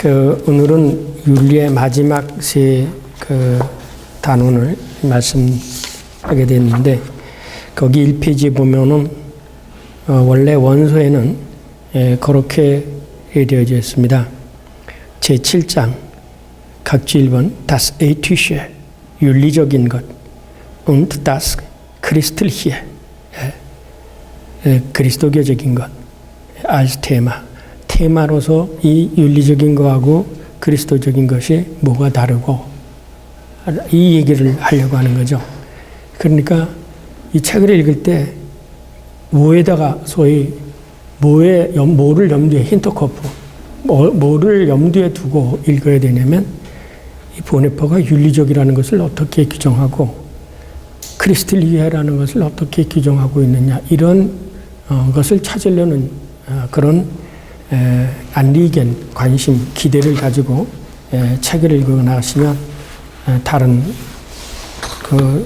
오늘은 윤리의 마지막 세 단원을 말씀하게 됐는데, 거기 1페이지에 보면은 원래 원서에는 그렇게 되어져 있습니다. 제7장 각주 1번 Das Ethische 윤리적인 것 und das Christliche 그리스도교적인 것 als 테마로서 이 윤리적인 것하고 그리스도적인 것이 뭐가 다르고 이 얘기를 하려고 하는 거죠. 그러니까 이 책을 읽을 때 뭐에다가 소위 뭐를 염두에 힌터코프 뭐를 염두에 두고 읽어야 되냐면 이 보네퍼가 윤리적이라는 것을 어떻게 규정하고 크리스틸리에라는 것을 어떻게 규정하고 있느냐 이런 것을 찾으려는 그런 안리겐 관심, 기대를 가지고 책을 읽거나 하시면 다른 그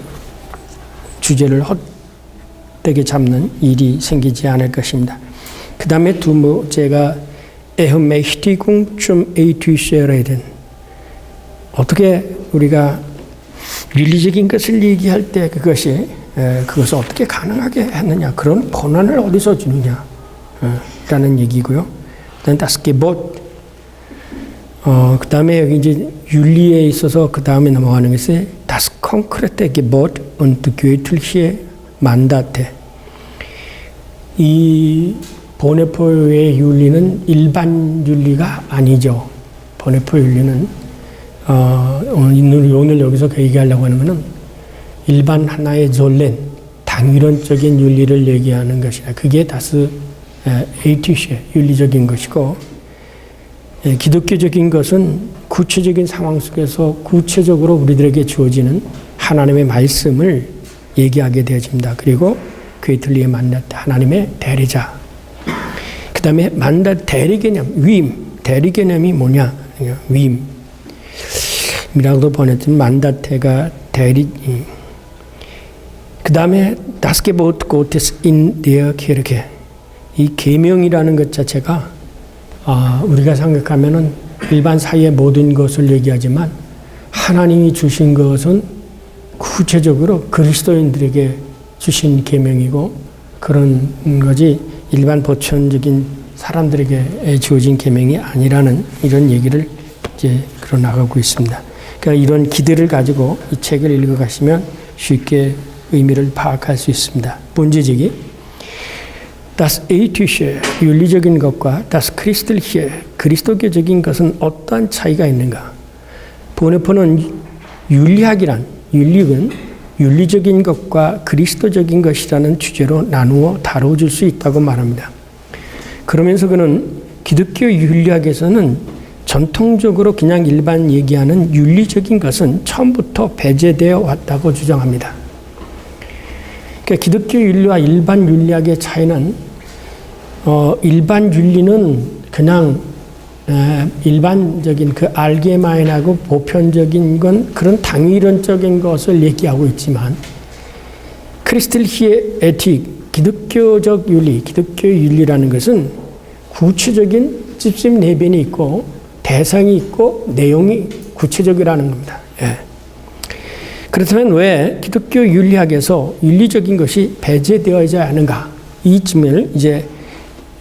주제를 헛되게 잡는 일이 생기지 않을 것입니다. 그 다음에 두 번째가 Ermächtigung zum Ethischen Reden. 어떻게 우리가 윤리적인 것을 얘기할 때 그것을 어떻게 가능하게 했느냐, 그런 권한을 어디서 주느냐 라는 얘기고요. Das Gebot. 그 다음에 여기 이제 윤리에 있어서 그 다음에 넘어가는 것이 Das konkrete Gebot und göttliche Mandate. 이 보네포의 윤리는 일반 윤리가 아니죠. 보네포 윤리는 오늘 여기서 얘기하려고 하는 것은 일반 하나의 졸렌, 당위론적인 윤리를 얘기하는 것이다. 그게 다스 에이티시, 윤리적인 것이고, 기독교적인 것은 구체적인 상황 속에서 구체적으로 우리들에게 주어지는 하나님의 말씀을 얘기하게 되어집니다. 그리고 그에틀리에 만났다. 하나님의 대리자. 그 다음에 대리 개념, 위임. 대리 개념이 뭐냐? 위임이라고도 번역된 만다테가 대리. 그 다음에 Das Gebot Gottes in der Kirche. 이 계명이라는 것 자체가 우리가 생각하면은 일반 사회의 모든 것을 얘기하지만 하나님이 주신 것은 구체적으로 그리스도인들에게 주신 계명이고, 그런 것이 일반 보편적인 사람들에게 주어진 계명이 아니라는 이런 얘기를 이제 그러 나가고 있습니다. 그러니까 이런 기대를 가지고 이 책을 읽어가시면 쉽게 의미를 파악할 수 있습니다. 본질적이 Das Ethische, 윤리적인 것과 Das Christliche, 그리스도교적인 것은 어떠한 차이가 있는가? 보네포는 윤리학은 윤리적인 것과 그리스도적인 것이라는 주제로 나누어 다뤄줄 수 있다고 말합니다. 그러면서 그는 기독교 윤리학에서는 전통적으로 그냥 일반 얘기하는 윤리적인 것은 처음부터 배제되어 왔다고 주장합니다. 그러니까 기독교 윤리와 일반 윤리학의 차이는 일반 윤리는 그냥 일반적인 그 알게마인하고 보편적인 건 그런 당위론적인 것을 얘기하고 있지만, 크리스틸히에 에틱, 기독교적 윤리, 기독교 윤리라는 것은 구체적인 찝찝 내변이 있고 대상이 있고 내용이 구체적이라는 겁니다. 그렇다면 왜 기독교 윤리학에서 윤리적인 것이 배제되어야 하는가? 이쯤을 이제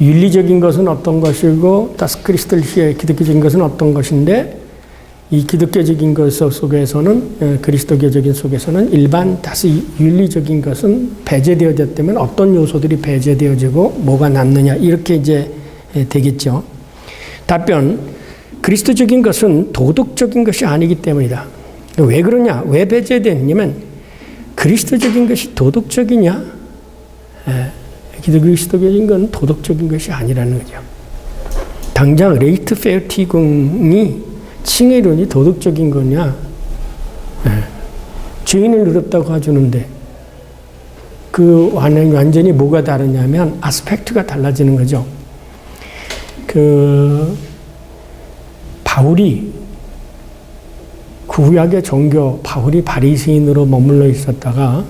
윤리적인 것은 어떤 것이고 다스 크리스톨시의 기독교적인 것은 어떤 것인데, 이 기독교적인 것 속에서는 그리스도교적인 속에서는 일반 다스 윤리적인 것은 배제되어졌다면 어떤 요소들이 배제되어지고 뭐가 남느냐, 이렇게 이제 되겠죠. 답변: 그리스도적인 것은 도덕적인 것이 아니기 때문이다. 왜 그러냐? 왜 배제됐냐면 그리스도적인 것이 도덕적이냐? 그리스도적인 건 도덕적인 것이 아니라는 거죠. 당장 레이트페르티궁이 칭의론이 도덕적인 거냐? 죄인을 누렸다고 해주는데 그 완전히 뭐가 다르냐면 아스펙트가 달라지는 거죠. 바울이 구약의 종교, 바울이 바리새인으로 머물러 있었다가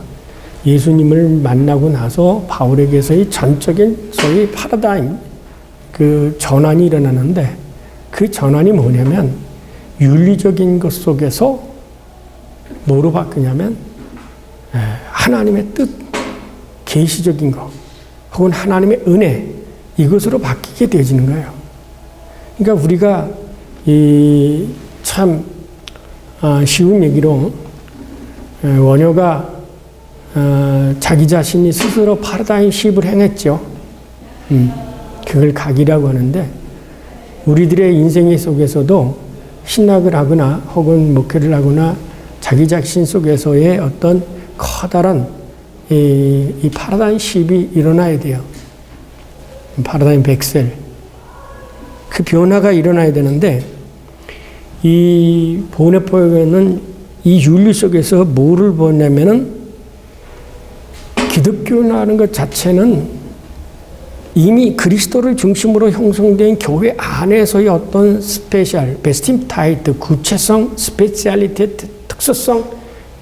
예수님을 만나고 나서 바울에게서의 전적인 소위 파라다임, 그 전환이 일어나는데, 그 그 전환이 뭐냐면 윤리적인 것 속에서 뭐로 바뀌냐면 하나님의 뜻, 계시적인 것 혹은 하나님의 은혜 이것으로 바뀌게 되어지는 거예요. 그러니까 우리가 참 쉬운 얘기로 원효가 자기 자신이 스스로 파라다임 시프트를 행했죠. 그걸 각이라고 하는데 우리들의 인생 속에서도 신학을 하거나 혹은 목회를 하거나 자기 자신 속에서의 어떤 커다란 이 파라다임 시프트가 일어나야 돼요. 파라다임 백셀. 그 변화가 일어나야 되는데 이 보네포에는 이 윤리 속에서 뭐를 보냐면은 기독교라는 것 자체는 이미 그리스도를 중심으로 형성된 교회 안에서의 어떤 스페셜, 베스팅 타이트, 구체성, 스페셜리티, 특수성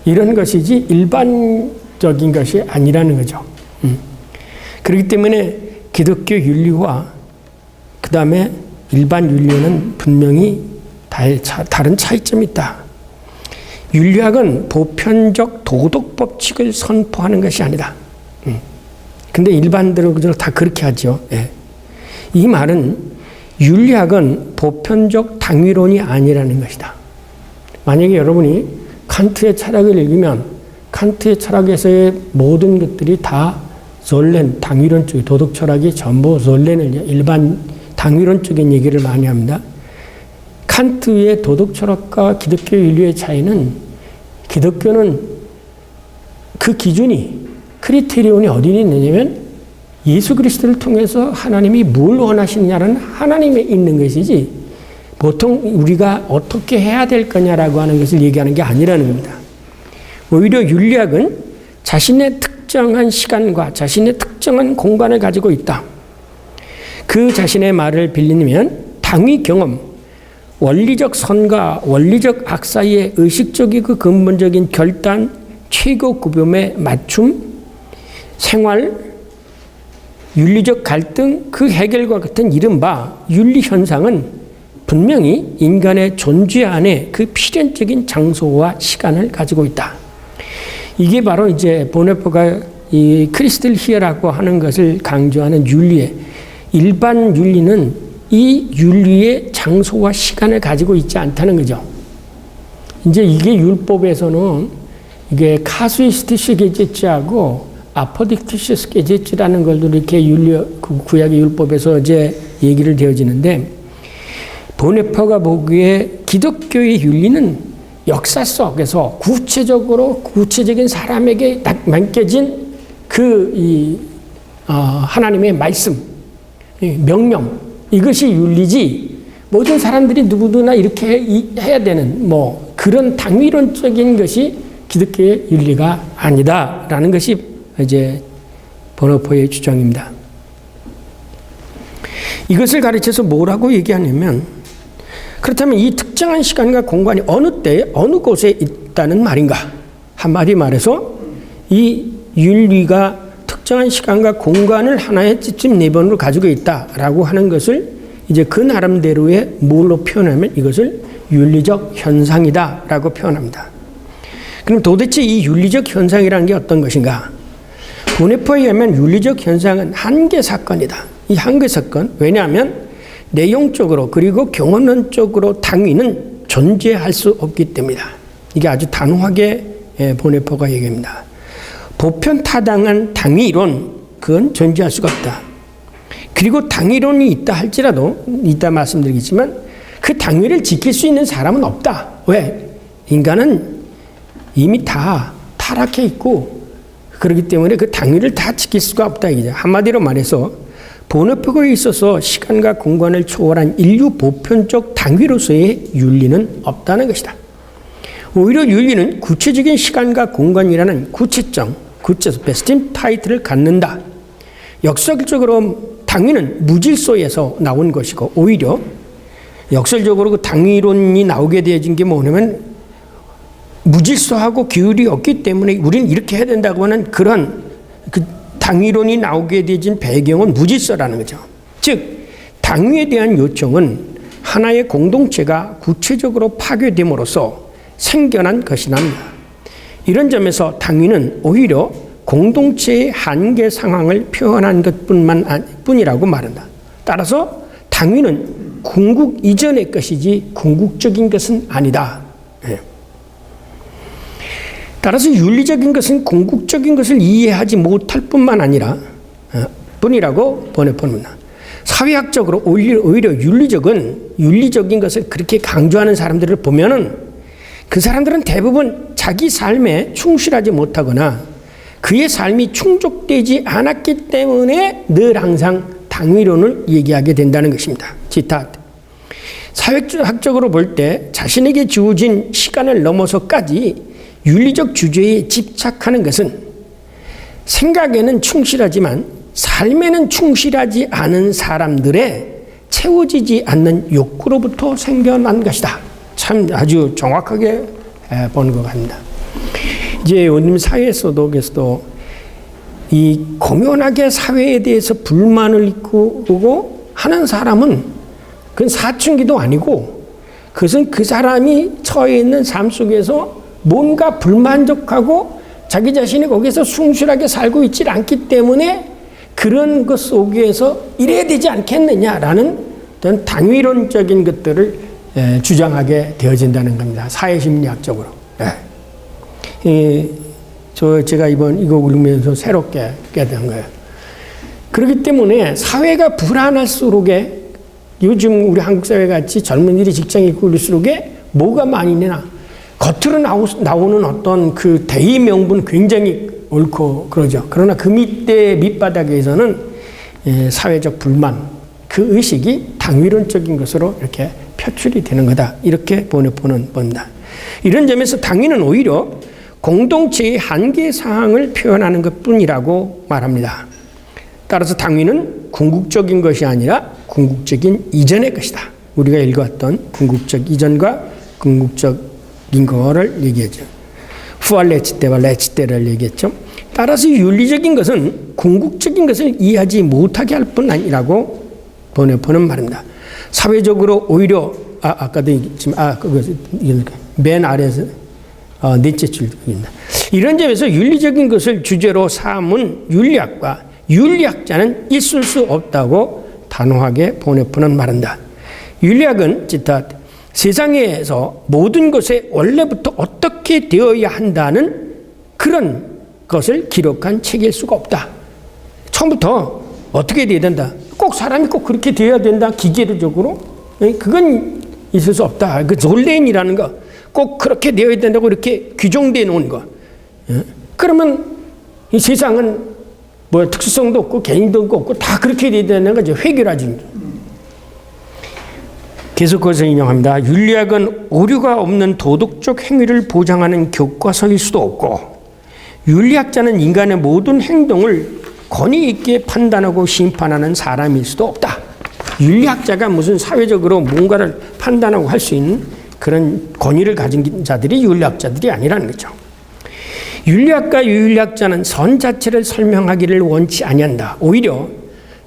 이런 것이지 일반적인 것이 아니라는 거죠. 그렇기 때문에 기독교 윤리와 그 다음에 일반 윤리는 분명히 다른 차이점이 있다. 윤리학은 보편적 도덕 법칙을 선포하는 것이 아니다. 근데 일반적으로 다 그렇게 하죠. 예. 이 말은 윤리학은 보편적 당위론이 아니라는 것이다. 만약에 여러분이 칸트의 철학을 읽으면 칸트의 철학에서의 모든 것들이 다 zorlen, 당위론 쪽, 도덕 철학이 전부 zorlen을 일반 당위론적인 얘기를 많이 합니다. 칸트의 도덕 철학과 기독교 윤리의 차이는 기독교는 그 기준이 크리테리온이 어디 있느냐면 예수 그리스도를 통해서 하나님이 뭘 원하시느냐는 하나님에 있는 것이지 보통 우리가 어떻게 해야 될 거냐라고 하는 것을 얘기하는 게 아니라는 겁니다. 오히려 윤리학은 자신의 특정한 시간과 자신의 특정한 공간을 가지고 있다. 그 자신의 말을 빌리면 당위 경험, 원리적 선과 원리적 악 사이의 의식적이고 근본적인 결단, 최고 구별의 맞춤, 생활, 윤리적 갈등, 그 해결과 같은 이른바 윤리 현상은 분명히 인간의 존재 안에 그 필연적인 장소와 시간을 가지고 있다. 이게 바로 이제 보네포가 이 크리스틀 히어라고 하는 것을 강조하는 윤리의 일반 윤리는 이 윤리의 장소와 시간을 가지고 있지 않다는 거죠. 이제 이게 율법에서는 이게 카수이스티스 게제츠하고 아포딕티시스 게제츠라는 걸도 이렇게 구약의 율법에서 이제 얘기를 되어지는데 보네포가 보기에 기독교의 윤리는 역사 속에서 구체적인 사람에게 딱 맡겨진 하나님의 말씀, 명령, 이것이 윤리지 모든 사람들이 누구나 이렇게 해야 되는 그런 당위론적인 것이 기독교의 윤리가 아니다라는 것이 이제 보네포의 주장입니다. 이것을 가르쳐서 뭐라고 얘기하냐면 그렇다면 이 특정한 시간과 공간이 어느 때에 어느 곳에 있다는 말인가? 한마디 말해서 이 윤리가 특정한 시간과 공간을 하나의 찝찝 내번으로 가지고 있다라고 하는 것을 이제 그 나름대로의 뭘로 표현하면 이것을 윤리적 현상이다라고 표현합니다. 그럼 도대체 이 윤리적 현상이라는 게 어떤 것인가? 보네포에 의하면 윤리적 현상은 한계 사건이다. 이 한계 사건, 왜냐하면 내용적으로 그리고 경험론적으로 당위는 존재할 수 없기 때문이다. 이게 아주 단호하게 보네포가 얘기합니다. 보편 타당한 당위론, 그건 존재할 수가 없다. 그리고 당위론이 있다 할지라도, 이따 말씀드리겠지만 그 당위를 지킬 수 있는 사람은 없다. 왜? 인간은 이미 다 타락해 있고 그렇기 때문에 그 당위를 다 지킬 수가 없다. 이거죠. 한마디로 말해서 보네포에 있어서 시간과 공간을 초월한 인류 보편적 당위로서의 윤리는 없다는 것이다. 오히려 윤리는 구체적인 시간과 공간이라는 베스팅 타이틀을 갖는다. 역설적으로 당위는 무질서에서 나온 것이고 오히려 역설적으로 그 당위론이 나오게 되어진 게 뭐냐면 무질서하고 규율이 없기 때문에 우리는 이렇게 해야 된다고 하는 그런 그 당위론이 나오게 되어진 배경은 무질서라는 거죠. 즉 당위에 대한 요청은 하나의 공동체가 구체적으로 파괴됨으로써 생겨난 것이랍니다. 이런 점에서 당위는 오히려 공동체의 한계 상황을 표현한 것뿐이라고 말한다. 따라서 당위는 궁극 이전의 것이지 궁극적인 것은 아니다. 따라서 윤리적인 것은 궁극적인 것을 이해하지 못할 뿐만 아니라 뿐이라고 번역합니다. 사회학적으로 오히려 윤리적인 것을 그렇게 강조하는 사람들을 보면은 그 사람들은 대부분 자기 삶에 충실하지 못하거나 그의 삶이 충족되지 않았기 때문에 늘 항상 당위론을 얘기하게 된다는 것입니다. 지tat. 사회학적으로 볼 때 자신에게 주어진 시간을 넘어서까지 윤리적 주제에 집착하는 것은 생각에는 충실하지만 삶에는 충실하지 않은 사람들의 채워지지 않는 욕구로부터 생겨난 것이다. 참 아주 정확하게 보는 것 같습니다. 이제 요즘 사회에서도 이 공연하게 사회에 대해서 불만을 이끌고 하는 사람은 그건 사춘기도 아니고 그것은 그 사람이 처해 있는 삶 속에서 뭔가 불만족하고 자기 자신이 거기서 충실하게 살고 있지 않기 때문에 그런 것 속에서 이래야 되지 않겠느냐라는 어떤 당위론적인 것들을 주장하게 되어진다는 겁니다. 사회심리학적으로. 제가 이거 읽으면서 새롭게 깨달은 거예요. 그렇기 때문에 사회가 불안할수록에 요즘 우리 한국 사회 같이 젊은이들이 직장에 있고 그럴수록에 뭐가 많이 내나 겉으로 나오는 어떤 그 대의 명분 굉장히 옳고 그러죠. 그러나 그 밑바닥에서는 사회적 불만, 그 의식이 당위론적인 것으로 이렇게 표출이 되는 거다. 이렇게 보는 겁니다. 이런 점에서 당위는 오히려 공동체의 한계 사항을 표현하는 것뿐이라고 말합니다. 따라서 당위는 궁극적인 것이 아니라 궁극적인 이전의 것이다. 우리가 읽었던 궁극적 이전과 궁극적인 거를 얘기하죠. 후알레치테와 레치테를 얘기했죠. 따라서 윤리적인 것은 궁극적인 것을 이해하지 못하게 할 뿐 아니라고 번역하는 말입니다. 사회적으로 오히려 아까도 얘기했지만 맨 아래에서 넷째 줄입니다. 이런 점에서 윤리적인 것을 주제로 삼은 윤리학과 윤리학자는 있을 수 없다고 단호하게 번역하는 말한다. 윤리학은 지tat 세상에서 모든 것에 원래부터 어떻게 되어야 한다는 그런 것을 기록한 책일 수가 없다. 처음부터 어떻게 되어야 된다. 꼭 사람이 꼭 그렇게 되어야 된다. 기계적으로. 그건 있을 수 없다. 그 졸레인이라는 거. 꼭 그렇게 되어야 된다고 이렇게 규정되어 놓은 거. 그러면 이 세상은 뭐 특수성도 없고 개인도 없고 다 그렇게 되어야 되는 거죠. 획일화지. 계속 거기서 인용합니다. 윤리학은 오류가 없는 도덕적 행위를 보장하는 교과서일 수도 없고 윤리학자는 인간의 모든 행동을 권위 있게 판단하고 심판하는 사람일 수도 없다. 윤리학자가 무슨 사회적으로 뭔가를 판단하고 할 수 있는 그런 권위를 가진 자들이 윤리학자들이 아니라는 거죠. 윤리학과 윤리학자는 선 자체를 설명하기를 원치 아니한다. 오히려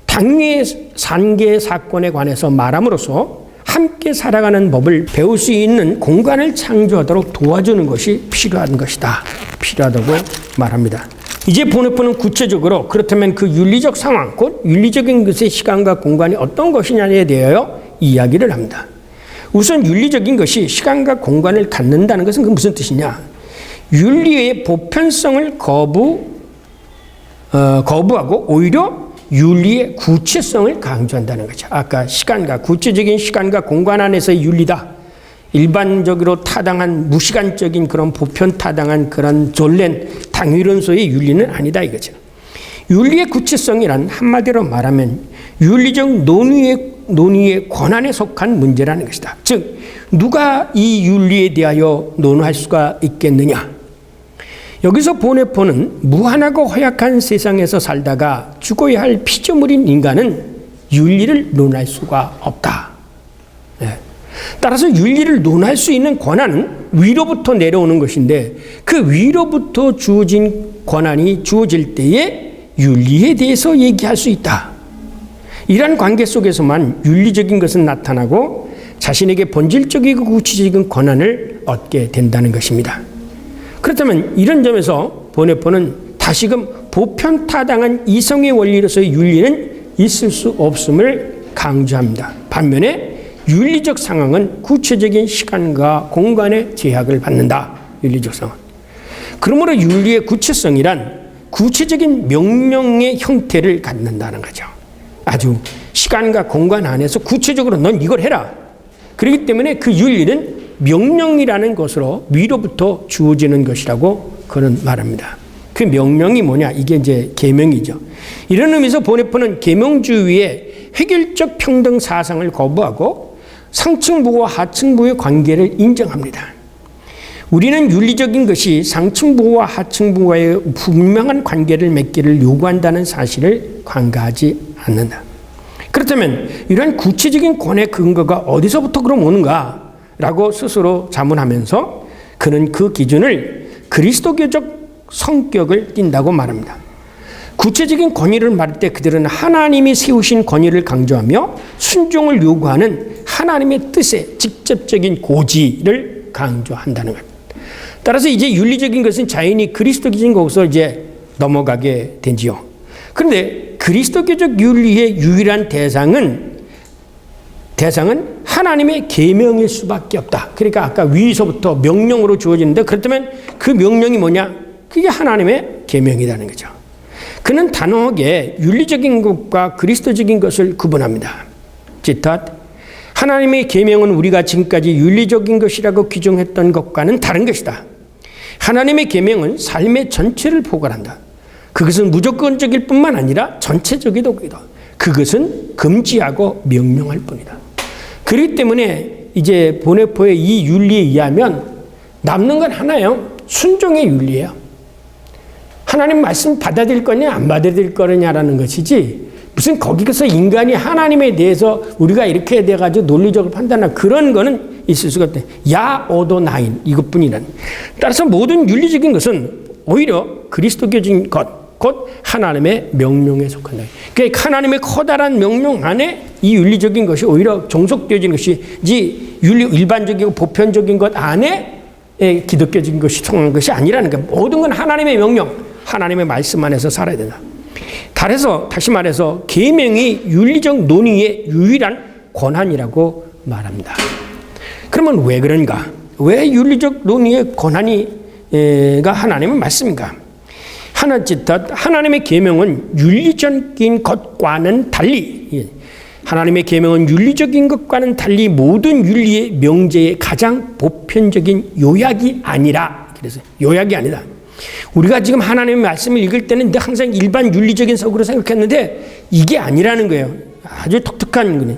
당위의 산계 사건에 관해서 말함으로써 함께 살아가는 법을 배울 수 있는 공간을 창조하도록 도와주는 것이 필요한 것이다. 필요하다고 말합니다. 이제 번역본은 구체적으로 그렇다면 그 윤리적 상황, 곧 윤리적인 것의 시간과 공간이 어떤 것이냐에 대하여 이야기를 합니다. 우선 윤리적인 것이 시간과 공간을 갖는다는 것은 그 무슨 뜻이냐? 윤리의 보편성을 거부하고 오히려 윤리의 구체성을 강조한다는 거죠. 아까 구체적인 시간과 공간 안에서의 윤리다. 일반적으로 타당한 무시간적인 그런 보편 타당한 그런 졸렌 당위론소의 윤리는 아니다 이거죠. 윤리의 구체성이란 한마디로 말하면 윤리적 논의의 권한에 속한 문제라는 것이다. 즉 누가 이 윤리에 대하여 논할 수가 있겠느냐. 여기서 보네포는 무한하고 허약한 세상에서 살다가 죽어야 할 피조물인 인간은 윤리를 논할 수가 없다. 따라서 윤리를 논할 수 있는 권한은 위로부터 내려오는 것인데 그 위로부터 주어진 권한이 주어질 때에 윤리에 대해서 얘기할 수 있다. 이러한 관계 속에서만 윤리적인 것은 나타나고 자신에게 본질적이고 구체적인 권한을 얻게 된다는 것입니다. 그렇다면 이런 점에서 보네포는 다시금 보편타당한 이성의 원리로서의 윤리는 있을 수 없음을 강조합니다. 반면에 윤리적 상황은 구체적인 시간과 공간의 제약을 받는다. 윤리적 상황. 그러므로 윤리의 구체성이란 구체적인 명령의 형태를 갖는다는 거죠. 아주 시간과 공간 안에서 구체적으로 넌 이걸 해라. 그렇기 때문에 그 윤리는 명령이라는 것으로 위로부터 주어지는 것이라고 그는 말합니다. 그 명령이 뭐냐? 이게 이제 계명이죠. 이런 의미에서 보네포는 계명주의의 획일적 평등 사상을 거부하고 상층부와 하층부의 관계를 인정합니다. 우리는 윤리적인 것이 상층부와 하층부와의 분명한 관계를 맺기를 요구한다는 사실을 간과하지 않는다. 그렇다면 이러한 구체적인 권의 근거가 어디서부터 그럼 오는가라고 스스로 자문하면서 그는 그 기준을 그리스도교적 성격을 띈다고 말합니다. 구체적인 권위를 말할 때 그들은 하나님이 세우신 권위를 강조하며 순종을 요구하는 하나님의 뜻의 직접적인 고지를 강조한다는 것. 따라서 이제 윤리적인 것은 자연히 그리스도교적인 것으로 이제 넘어가게 되지요. 그런데 그리스도교적 윤리의 유일한 대상은 하나님의 계명일 수밖에 없다. 그러니까 아까 위에서부터 명령으로 주어지는데 그렇다면 그 명령이 뭐냐? 그게 하나님의 계명이라는 거죠. 그는 단호하게 윤리적인 것과 그리스도적인 것을 구분합니다. 지탓, 하나님의 계명은 우리가 지금까지 윤리적인 것이라고 규정했던 것과는 다른 것이다. 하나님의 계명은 삶의 전체를 포괄한다. 그것은 무조건적일 뿐만 아니라 전체적이다. 그것은 금지하고 명령할 뿐이다. 그렇기 때문에 이제 보네포의 이 윤리에 의하면 남는 건 하나예요. 순종의 윤리예요. 하나님 말씀 받아들일 거냐 안 받아들일 거냐라는 것이지 무슨 거기서 인간이 하나님에 대해서 우리가 이렇게 돼가지고 논리적으로 판단하는 그런 거는 있을 수가 없대. 야 오도 나인 이것뿐이란. 따라서 모든 윤리적인 것은 오히려 그리스도교적인 것, 곧 하나님의 명령에 속한다. 그러니까 하나님의 커다란 명령 안에 이 윤리적인 것이 오히려 종속되어지는 것이지 일반적이고 보편적인 것 안에 기독교적인 것이 통한 것이 아니라는 거예요. 모든 건 하나님의 명령, 하나님의 말씀 안에서 살아야 된다. 다시 말해서 계명이 윤리적 논의의 유일한 권한이라고 말합니다. 그러면 왜 그런가? 왜 윤리적 논의의 권한이가 하나님의 말씀인가? 하나님의 계명은 윤리적인 것과는 달리 하나님의 계명은 윤리적인 것과는 달리 모든 윤리의 명제의 가장 보편적인 요약이 아니라 그래서 요약이 아니다. 우리가 지금 하나님의 말씀을 읽을 때는 항상 일반 윤리적인 석으로 생각했는데 이게 아니라는 거예요. 아주 독특한 거네.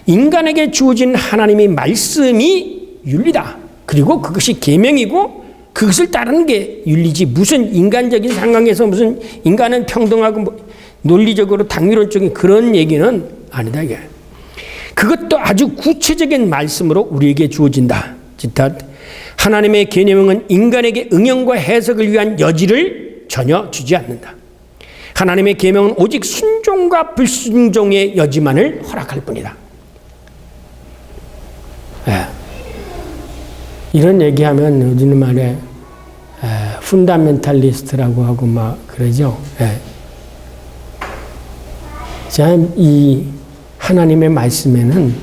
인간에게 주어진 하나님의 말씀이 윤리다. 그리고 그것이 계명이고 그것을 따르는 게 윤리지 무슨 인간적인 상황에서 무슨 인간은 평등하고 논리적으로 당위론적인 그런 얘기는 아니다 이게. 그것도 아주 구체적인 말씀으로 우리에게 주어진다. 하나님의 계명은 인간에게 응용과 해석을 위한 여지를 전혀 주지 않는다. 하나님의 계명은 오직 순종과 불순종의 여지만을 허락할 뿐이다. 이런 얘기하면 요즘 말에 펀다멘탈리스트라고 하고 막 그러죠. 참 이 하나님의 말씀에는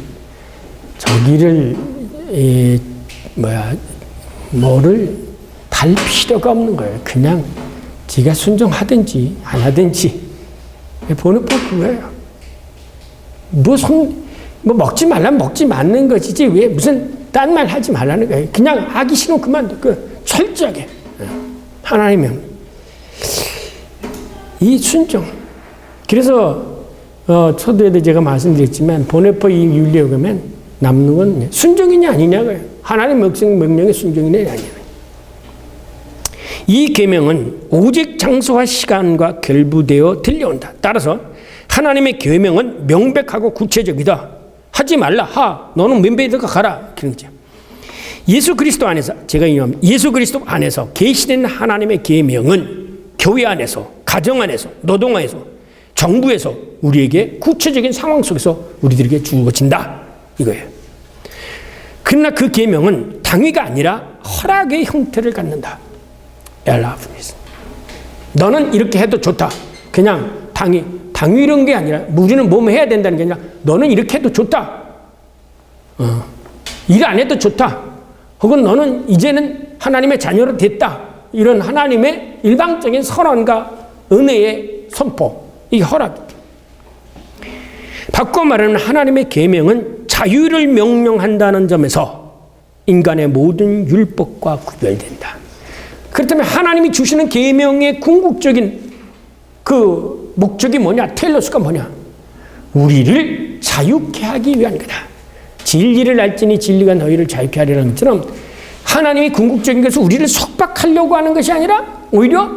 저기를 뭐를 달 필요가 없는 거예요. 그냥 지가 순종하든지 안 하든지 보는 법 그거예요. 뭐 먹지 말라면 먹지 말는 것이지 왜 무슨 딴 말 하지 말라는 거예요. 그냥 하기 싫으면 그만둬. 철저하게 하나님은 이 순종. 그래서 초두에도 제가 말씀드렸지만 보네포 이 윤리에 보면 남는 건 순종이냐 아니냐고요. 하나님 명령의 순종이냐 아니냐. 이 계명은 오직 장소와 시간과 결부되어 들려온다. 따라서 하나님의 계명은 명백하고 구체적이다. 하지 말라. 너는 맨배에다가 가라. 그런 거죠. 예수 그리스도 안에서 제가 인용합니다. 예수 그리스도 안에서 계시된 하나님의 계명은 교회 안에서, 가정 안에서, 노동 안에서, 정부에서 우리에게 구체적인 상황 속에서 우리들에게 주어진다. 이거예요. 그러나 그 계명은 당위가 아니라 허락의 형태를 갖는다. 엘라브니스. 너는 이렇게 해도 좋다. 그냥 당위 이런 게 아니라 우리는 뭐 해야 된다는 게 아니라 너는 이렇게 해도 좋다. 일 안 해도 좋다. 혹은 너는 이제는 하나님의 자녀로 됐다. 이런 하나님의 일방적인 선언과 은혜의 선포, 이 허락. 바꿔 말하면 하나님의 계명은 자유를 명령한다는 점에서 인간의 모든 율법과 구별된다. 그렇다면 하나님이 주시는 계명의 궁극적인 그 목적이 뭐냐? 텔로스가 뭐냐? 우리를 자유케 하기 위한 거다. 진리를 알지니 진리가 너희를 자유케 하리라는 것처럼 하나님이 궁극적인 것은 우리를 속박하려고 하는 것이 아니라 오히려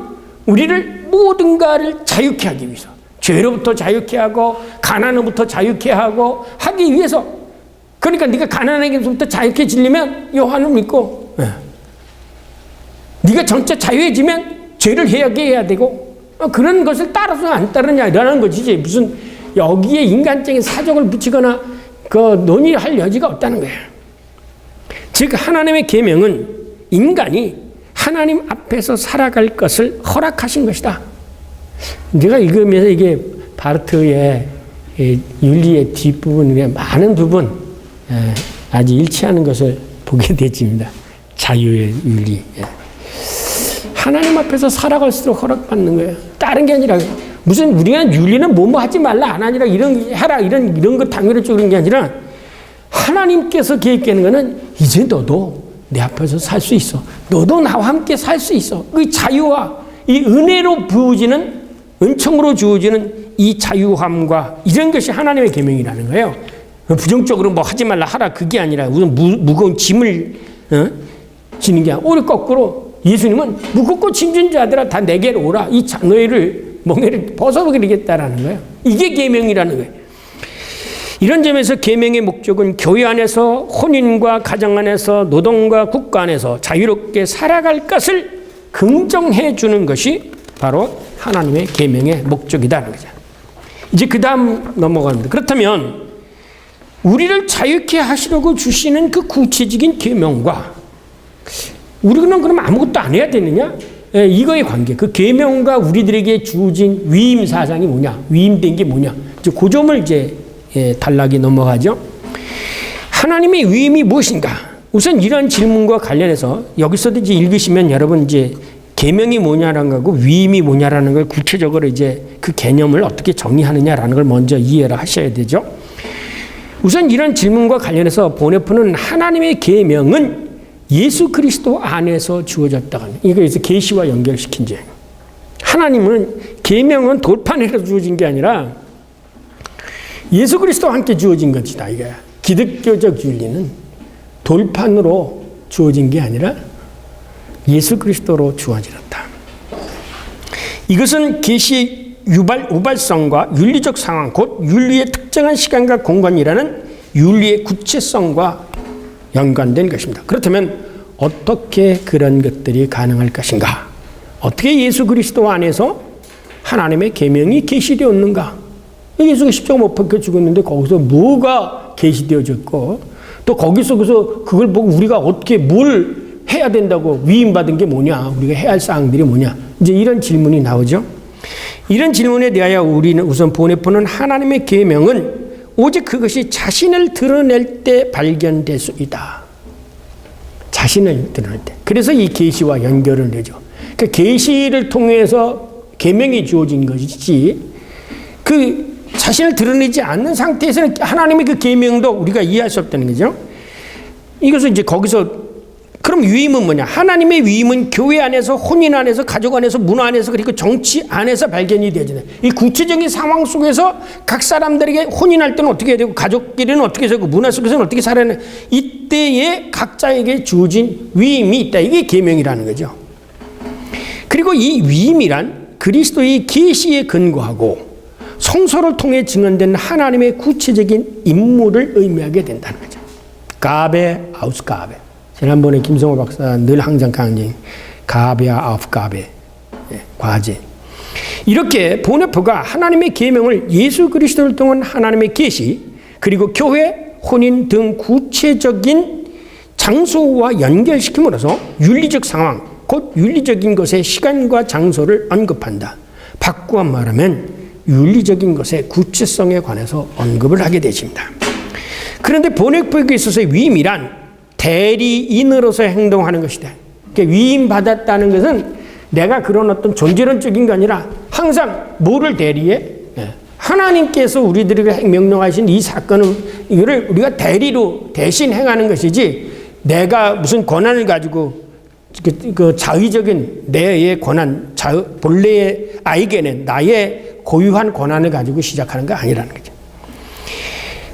우리를 모든가를 자유케 하기 위해서, 죄로부터 자유케 하고 가난으로부터 자유케 하고 하기 위해서. 그러니까 네가 가난에게부터 자유케지려면 요한을 믿고, 네가 전체 자유해지면 죄를 해야 되고, 그런 것을 따라서 안 따르냐라는 것이지, 무슨 여기에 인간적인 사정을 붙이거나 그 논의할 여지가 없다는 거예요. 즉 하나님의 계명은 인간이 하나님 앞에서 살아갈 것을 허락하신 것이다. 내가 읽으면서 이게 바르트의 윤리의 뒷부분에 많은 부분 아주 일치하는 것을 보게 되집니다. 자유의 윤리. 하나님 앞에서 살아갈수록 허락받는 거예요. 다른 게 아니라 무슨 우리가 윤리는 뭐뭐 하지 말라 안 하니라 이런 해라 이런 거 당연히 그런 게 아니라 하나님께서 계획하는 거는 이제 너도 내 앞에서 살 수 있어. 너도 나와 함께 살 수 있어. 그 자유와 이 은혜로 부어지는 은총으로 주어지는 이 자유함과 이런 것이 하나님의 계명이라는 거예요. 부정적으로 뭐 하지 말라 하라 그게 아니라 무슨 무거운 짐을 지는 게 아니라 오히려 거꾸로 예수님은 무겁고 짐진 자들아 다 내게로 오라. 이 너희를 멍에를 벗어버리겠다라는 거예요. 이게 계명이라는 거예요. 이런 점에서 계명의 목적은 교회 안에서 혼인과 가정 안에서 노동과 국가 안에서 자유롭게 살아갈 것을 긍정해 주는 것이 바로 하나님의 계명의 목적이다는 거죠. 이제 그 다음 넘어갑니다. 그렇다면 우리를 자유케 하시려고 주시는 그 구체적인 계명과 우리는 그럼 아무것도 안 해야 되느냐? 이거의 관계, 그 계명과 우리들에게 주어진 위임 사상이 뭐냐? 위임된 게 뭐냐? 이제 그 점을 이제 단락이 넘어가죠. 하나님의 위임이 무엇인가? 우선 이런 질문과 관련해서 여기서도 이제 읽으시면 여러분 이제 계명이 뭐냐라는 거고 위임이 뭐냐라는 걸 구체적으로 이제 그 개념을 어떻게 정리하느냐라는 걸 먼저 이해를 하셔야 되죠. 우선 이런 질문과 관련해서 보네포는 하나님의 계명은 예수 그리스도 안에서 주어졌다고 합니다. 이거 이제 계시와 연결시킨 죄. 하나님은 계명은 돌판에서 주어진 게 아니라 예수 그리스도와 함께 주어진 것이다. 이게 기독교적 윤리는 돌판으로 주어진 게 아니라 예수 그리스도로 주어졌다. 이것은 계시의 우발성과 윤리적 상황, 곧 윤리의 특정한 시간과 공간이라는 윤리의 구체성과 연관된 것입니다. 그렇다면 어떻게 그런 것들이 가능할 것인가? 어떻게 예수 그리스도 안에서 하나님의 계명이 계시되었는가? 예수가 십자가 못 박혀 죽었는데 거기서 뭐가 계시되어졌고 또 거기서 그걸 보고 우리가 어떻게 뭘 해야 된다고 위임받은 게 뭐냐? 우리가 해야 할 사항들이 뭐냐? 이제 이런 질문이 나오죠. 이런 질문에 대하여 우리는 우선 보네포는 하나님의 계명은 오직 그것이 자신을 드러낼 때 발견될 수 있다. 자신을 드러낼 때. 그래서 이 계시와 연결을 내죠. 그 계시를 통해서 계명이 주어진 것이지 그 자신을 드러내지 않는 상태에서는 하나님의 그 계명도 우리가 이해할 수 없다는 거죠. 이것을 이제 거기서 그럼 위임은 뭐냐? 하나님의 위임은 교회 안에서, 혼인 안에서, 가족 안에서, 문화 안에서, 그리고 정치 안에서 발견이 되어지는 이 구체적인 상황 속에서 각 사람들에게 혼인할 때는 어떻게 해야 되고 가족끼리는 어떻게 살고 문화 속에서는 어떻게 살아야 되는 이때에 각자에게 주어진 위임이 있다. 이게 계명이라는 거죠. 그리고 이 위임이란 그리스도의 계시에 근거하고 성서를 통해 증언된 하나님의 구체적인 임무를 의미하게 된다는 거죠. 가베 아우스 가베. 지난번에 김성호 박사 늘 항상 강의 가베아 아우스 가베 과제. 이렇게 보네포가 하나님의 계명을 예수 그리스도를 통한 하나님의 계시 그리고 교회, 혼인 등 구체적인 장소와 연결시킴으로써 윤리적 상황, 곧 윤리적인 것의 시간과 장소를 언급한다. 바꾸어 말하면 윤리적인 것의 구체성에 관해서 언급을 하게 되십니다. 그런데 번역법에 있어서의 위임이란 대리인으로서 행동하는 것이다. 그러니까 위임받았다는 것은 내가 그런 어떤 존재론적인 게 아니라 항상 뭐를 대리해? 하나님께서 우리들에게 명령하신 이 사건은 이거를 우리가 대리로 대신 행하는 것이지 내가 무슨 권한을 가지고 그 자의적인 내의 권한, 본래의 아이게는 나의 고유한 권한을 가지고 시작하는 거 아니라는 거죠.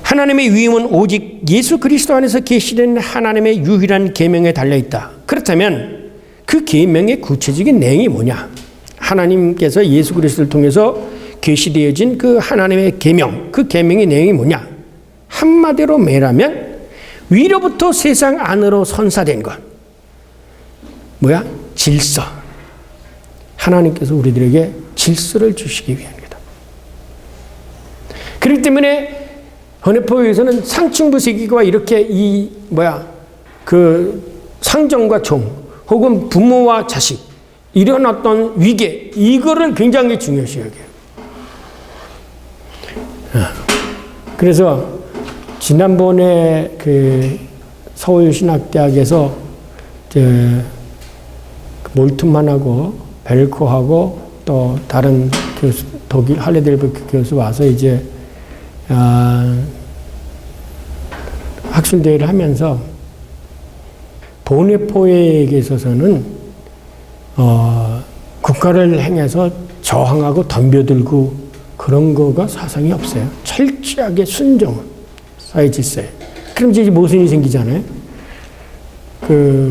하나님의 위임은 오직 예수 그리스도 안에서 계시된 하나님의 유일한 계명에 달려있다. 그렇다면 그 계명의 구체적인 내용이 뭐냐? 하나님께서 예수 그리스도를 통해서 계시되어진 그 하나님의 계명, 그 계명의 내용이 뭐냐? 한마디로 말하면 위로부터 세상 안으로 선사된 것. 뭐야? 질서. 하나님께서 우리들에게 질서를 주시기 위한 거다. 그렇기 때문에 헌법에서는 상층부 세계가 이렇게 그 상정과 종 혹은 부모와 자식 이런 어떤 위계 이거를 굉장히 중요시 여겨요. 그래서 지난번에 그 서울신학대학에서 몰트만하고 벨코하고 또 다른 교수, 독일 할레델베르크 교수 와서 이제 학술대회를 하면서 보네포에 있어서는 국가를 행해서 저항하고 덤벼들고 그런 거가 사상이 없어요. 철저하게 순종, 사회 질서에. 그럼 이제 모순이 생기잖아요.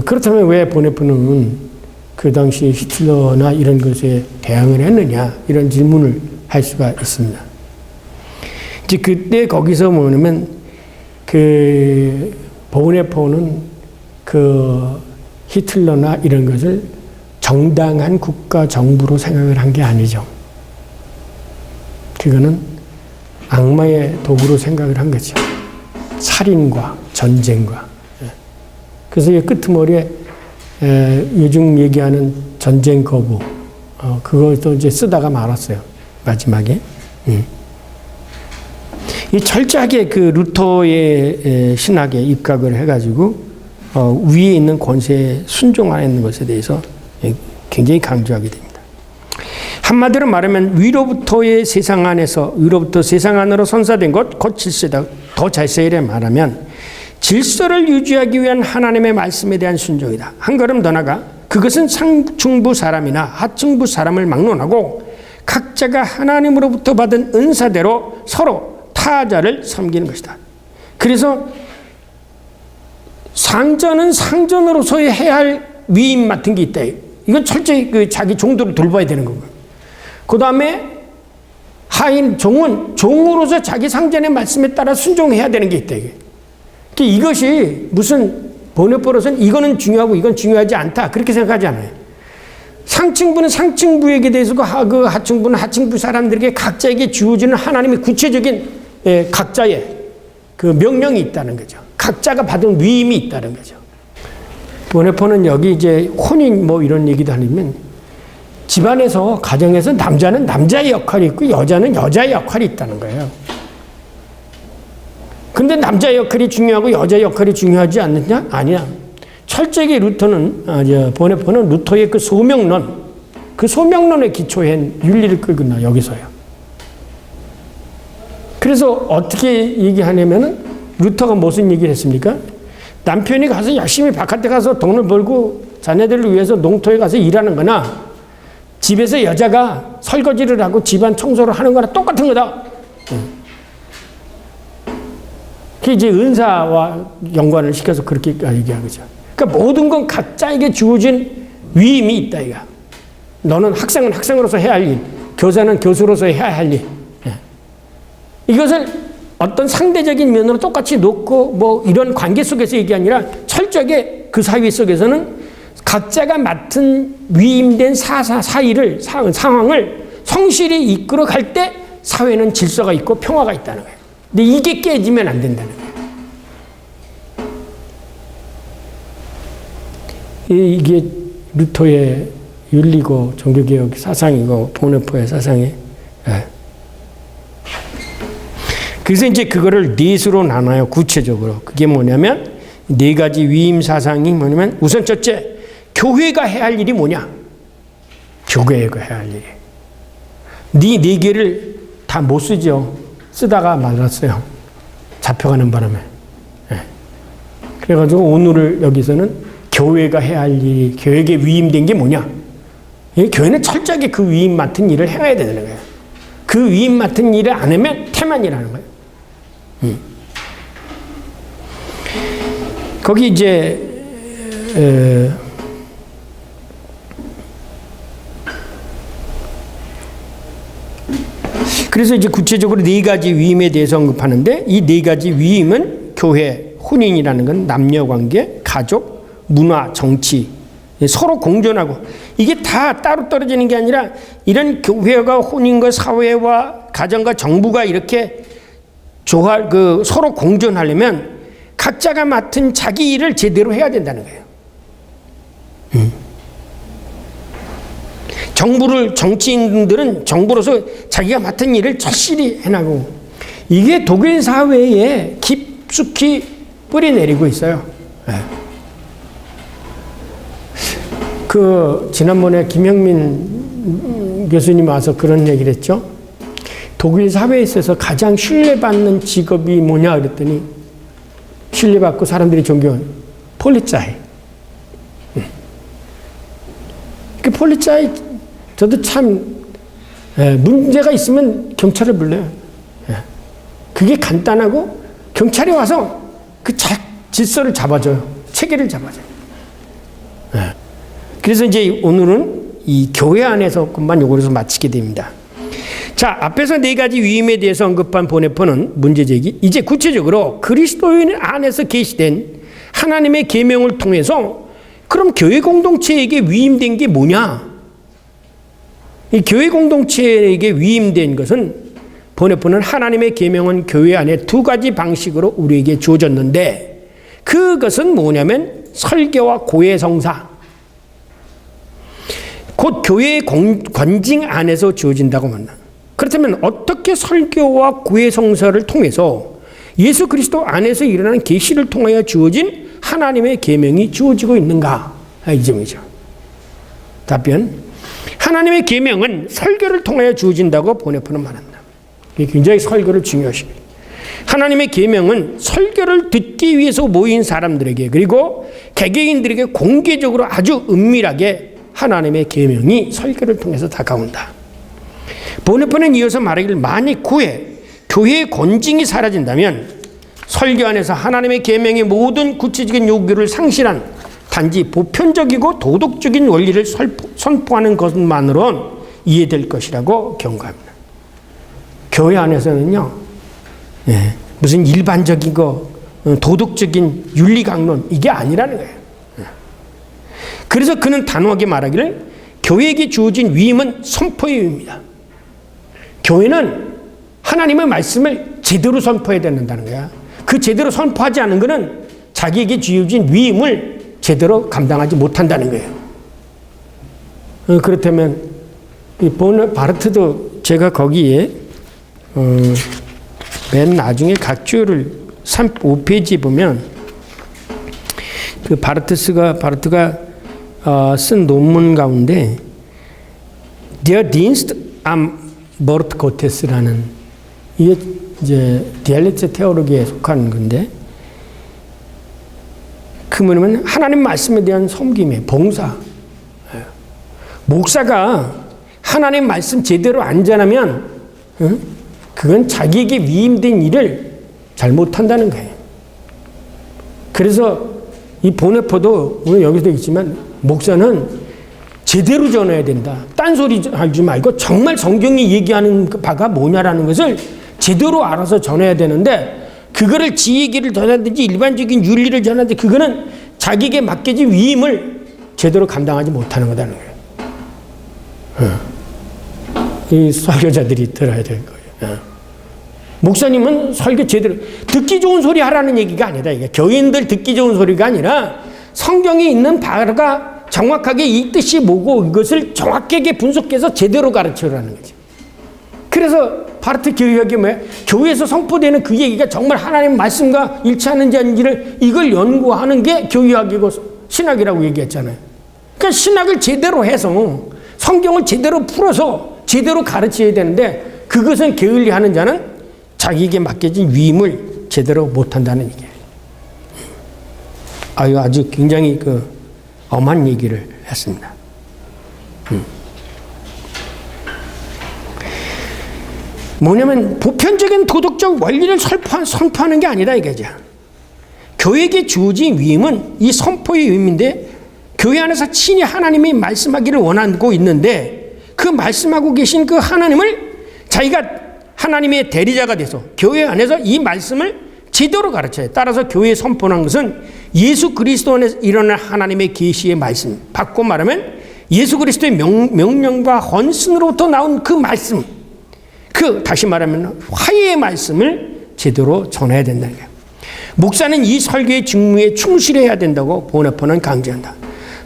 그렇다면 왜 보네포는 그 당시 히틀러나 이런 것에 대항을 했느냐 이런 질문을 할 수가 있습니다. 이제 그때 거기서 뭐냐면 그 보네포는 그 히틀러나 이런 것을 정당한 국가 정부로 생각을 한 게 아니죠. 그거는 악마의 도구로 생각을 한 거죠. 살인과 전쟁과. 그래서 이 끄트머리에 요즘 얘기하는 전쟁 거부, 그것도 이제 쓰다가 말았어요. 마지막에. 이 철저하게 그 루터의 신학에 입각을 해가지고 위에 있는 권세에 순종하는 것에 대해서 굉장히 강조하게 됩니다. 한마디로 말하면 위로부터의 세상 안에서 위로부터 세상 안으로 선사된 것, 곧 질서다. 더 자세히 말하면 질서를 유지하기 위한 하나님의 말씀에 대한 순종이다. 한 걸음 더 나가 그것은 상층부 사람이나 하층부 사람을 막론하고 각자가 하나님으로부터 받은 은사대로 서로 타자를 섬기는 것이다. 그래서 상전은 상전으로서의 해야 할 위임 같은 게 있다. 이건 철저히 그 자기 종도를 돌봐야 되는 거고요. 그 다음에 하인 종은 종으로서 자기 상전의 말씀에 따라 순종해야 되는 게 있다. 이것이 무슨 보네포로서는 이거는 중요하고 이건 중요하지 않다 그렇게 생각하지 않아요. 상층부는 상층부에게 대해서 그 하층부는 하층부 사람들에게 각자에게 주어지는 하나님의 구체적인 각자의 그 명령이 있다는 거죠. 각자가 받은 위임이 있다는 거죠. 보네포는 여기 이제 혼인 뭐 이런 얘기도 하면 집안에서 가정에서 남자는 남자의 역할이 있고 여자는 여자의 역할이 있다는 거예요. 근데 남자의 역할이 중요하고 여자의 역할이 중요하지 않느냐? 아니야. 철저하게 보네포는 루터의 그 소명론에 기초한 윤리를 끌고 나 여기서요. 그래서 어떻게 얘기하냐면은 루터가 무슨 얘기를 했습니까? 남편이 가서 열심히 바깥에 가서 돈을 벌고 자녀들을 위해서 농토에 가서 일하는 거나 집에서 여자가 설거지를 하고 집안 청소를 하는 거나 똑같은 거다. 그게 이제 은사와 연관을 시켜서 그렇게 얘기한 거죠. 그러니까 모든 건 각자에게 주어진 위임이 있다, 이거. 너는 학생은 학생으로서 해야 할 일, 교사는 교수로서 해야 할 일. 이것을 어떤 상대적인 면으로 똑같이 놓고 뭐 이런 관계 속에서 얘기 아니라 철저하게 그 사회 속에서는 각자가 맡은 위임된 상황을 성실히 이끌어 갈 때 사회는 질서가 있고 평화가 있다는 거예요. 근데 이게 깨지면 안 된다는 거예요. 이게 루터의 윤리고 종교개혁 사상이고 보네포의 사상이. 그래서 이제 그거를 넷으로 나눠요. 구체적으로. 그게 뭐냐면 네 가지 위임 사상이 뭐냐면 우선 첫째, 교회가 해야 할 일이 뭐냐? 교회가 해야 할 일이. 네 개를 다 못 쓰죠. 쓰다가 말았어요. 잡혀가는 바람에. 그래가지고 오늘 여기서는 교회가 해야 할 일이, 교회에게 위임된 게 뭐냐? 교회는 철저하게 그 위임 맡은 일을 해야 되는 거예요. 그 위임 맡은 일을 안 하면 태만이라는 거예요. 거기 이제 그래서 이제 구체적으로 네 가지 위임에 대해서 언급하는데 이 네 가지 위임은 교회, 혼인이라는 건 남녀 관계, 가족, 문화, 정치 서로 공존하고 이게 다 따로 떨어지는 게 아니라 이런 교회가 혼인과 사회와 가정과 정부가 이렇게 서로 공존하려면 각자가 맡은 자기 일을 제대로 해야 된다는 거예요. 정치인들은 정부로서 자기가 맡은 일을 절실히 해나가고 이게 독일 사회에 깊숙이 뿌리내리고 있어요. 지난번에 김영민 교수님 와서 그런 얘기를 했죠. 독일 사회에 있어서 가장 신뢰받는 직업이 뭐냐 그랬더니 신뢰받고 사람들이 존경하는 폴리차이. 그 폴리차이 저도 참 문제가 있으면 경찰을 불러요. 그게 간단하고 경찰이 와서 그 질서를 잡아줘요. 체계를 잡아줘요. 그래서 이제 오늘은 이 교회 안에서만 요거를 마치게 됩니다. 자, 앞에서 네 가지 위임에 대해서 언급한 보네포는 문제제기. 이제 구체적으로 그리스도인 안에서 계시된 하나님의 계명을 통해서 그럼 교회 공동체에게 위임된 게 뭐냐? 이 교회 공동체에게 위임된 것은 보네포는 하나님의 계명은 교회 안에 두 가지 방식으로 우리에게 주어졌는데 그것은 뭐냐면 설교와 고해성사. 곧 교회의 권징 안에서 주어진다고 말합니다. 그렇다면 어떻게 설교와 고해성사를 통해서 예수 그리스도 안에서 일어나는 계시를 통하여 주어진 하나님의 계명이 주어지고 있는가? 이 점이죠. 답변. 하나님의 계명은 설교를 통하여 주어진다고 보네포는 말한다. 굉장히 설교를 중요시해요. 하나님의 계명은 설교를 듣기 위해서 모인 사람들에게 그리고 개개인들에게 공개적으로 아주 은밀하게 하나님의 계명이 설교를 통해서 다가온다. 보네포는 이어서 말하기를 만일 교회의 권징이 사라진다면 설교 안에서 하나님의 계명의 모든 구체적인 요구를 상실한 단지 보편적이고 도덕적인 원리를 선포하는 것만으로는 이해될 것이라고 경고합니다. 교회 안에서는요, 무슨 일반적인 도덕적인 윤리 강론 이게 아니라는 거예요. 그래서 그는 단호하게 말하기를 교회에게 주어진 위임은 선포의 위임이다. 교회는 하나님의 말씀을 제대로 선포해야 된다는 거야. 그 제대로 선포하지 않은 것은 자기에게 주어진 위임을 제대로 감당하지 못한다는 거예요. 그렇다면 바르트도 제가 거기에 맨 나중에 각 주요를 5페이지 보면 그 바르트가 쓴 논문 가운데 Der Dienst am Wort Gottes라는 이게 이제 디알레체 테올로기에 속한 건데 그 뭐냐면 하나님 말씀에 대한 섬김의 봉사. 목사가 하나님 말씀 제대로 안 전하면 그건 자기에게 위임된 일을 잘 못한다는 거예요. 그래서 이 보네포도 오늘 여기서 있지만 목사는 제대로 전해야 된다. 딴소리 하지 말고 정말 성경이 얘기하는 바가 뭐냐라는 것을 제대로 알아서 전해야 되는데 그거를 지 얘기를 전하든지 일반적인 윤리를 전하든지 그거는 자기에게 맡겨진 위임을 제대로 감당하지 못하는 거다는 거예요. 이 설교자들이 들어야 될 거예요. 목사님은 설교 제대로 듣기 좋은 소리 하라는 얘기가 아니다. 이게 교인들 듣기 좋은 소리가 아니라 성경에 있는 바가 정확하게 이 뜻이 뭐고 이것을 정확하게 분석해서 제대로 가르치라는 거지. 그래서 바르트 교육이 뭐야? 교회에서 선포되는 그 얘기가 정말 하나님의 말씀과 일치하는지 아닌지를 이걸 연구하는 게 교육이고 신학이라고 얘기했잖아요. 그러니까 신학을 제대로 해서 성경을 제대로 풀어서 제대로 가르쳐야 되는데 그것은 게을리하는 자는 자기에게 맡겨진 위임을 제대로 못한다는 얘기예요. 아주 굉장히 엄한 얘기를 했습니다. 뭐냐면 보편적인 도덕적 원리를 선포하는 게 아니라 이거죠. 교회에게 주어진 위임은 이 선포의 위임인데 교회 안에서 친히 하나님이 말씀하기를 원하고 있는데 그 말씀하고 계신 그 하나님을 자기가 하나님의 대리자가 돼서 교회 안에서 이 말씀을 제대로 가르쳐요. 따라서 교회에 선포한 것은 예수 그리스도 안에서 일어날 하나님의 계시의 말씀, 바꿔 말하면 예수 그리스도의 명령과 헌신으로부터 나온 그 말씀, 다시 말하면 화해의 말씀을 제대로 전해야 된다는 거예요. 목사는 이 설교의 직무에 충실해야 된다고 보네포는 강조한다.